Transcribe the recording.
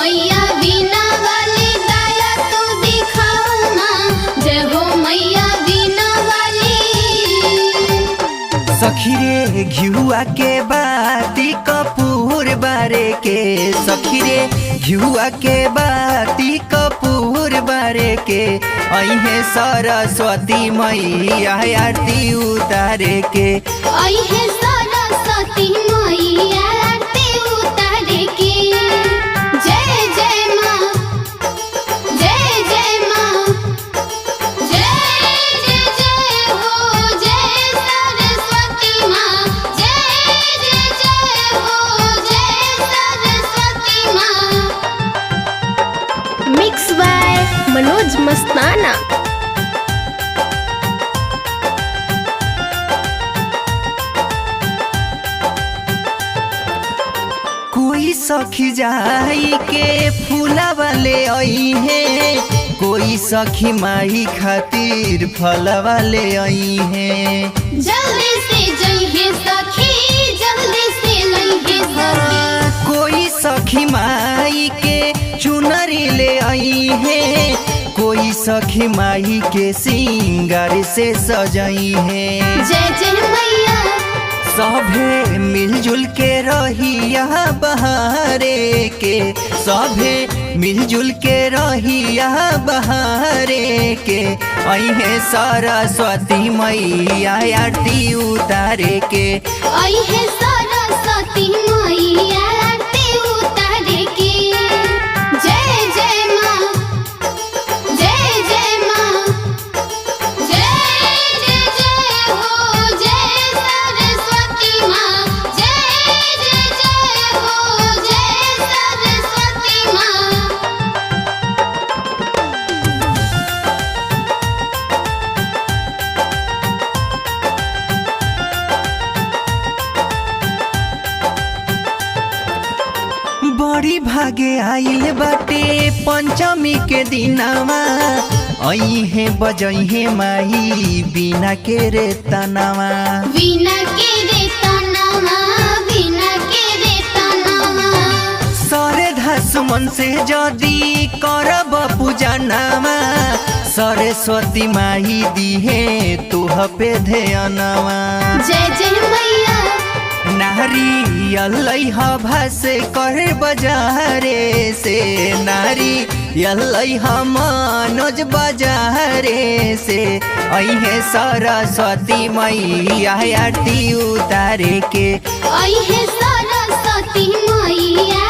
मैया बीना वाली दया तू दिखाओ माँ, जय हो मैया बीना वाली। सखी रे घिउआ के बाती कपूर बारे के, सखी रे घिउआ के बाती कपूर बारे के, अइहे सरस्वती मैया आरती उतारे के, अइहे सरस्वती मैया आरती उतारे के। जय जय माँ, जय जय माँ, जय जय जय हो जय सरस्वती माँ, जय जय जय हो जय सरस्वती माँ। मिक्स बाय मनोज मस्ताना। कोई सखी जाई के फूला वाले आई है, कोई सखी माई खातिर फल वाले आई है। जल्दी से जइहे सखी, जल्दी से लइहे सखी। कोई सखी माई के चुनरी ले आई है, कोई सखी माई के सिंगार से सजाई है। जय जय मैया, सभे मिलजुल के रहिया बहारे के, सभे मिलजुल के रहिया बहारे के, अइहे सरस्वती मैया आरती उतारे के, अइहे सरस्वती मैया आरती उतारे के। जय जय माँ, जय जय माँ, जय जय जय हो जय सरस्वती माँ, जय जय जय हो जय सरस्वती माँ। बड़ी भागे आइल बाटे पंचमी के दिनावा, अइहे बजइहे माई बिना के रे तनावा। बिना के रे तनावा, बिना के रे तनावा। सरे धासुमन से जदी करब पूजनावा, सरस्वती माई दिहे तुह पे ध्यानवा। जय जय मैया, नारियल लइह भास कर बजारे से, नारियल लइह मनोज बजारे से, अइहे सरस्वती मैया आरती उतारे के, अइहे सरस्वती मैया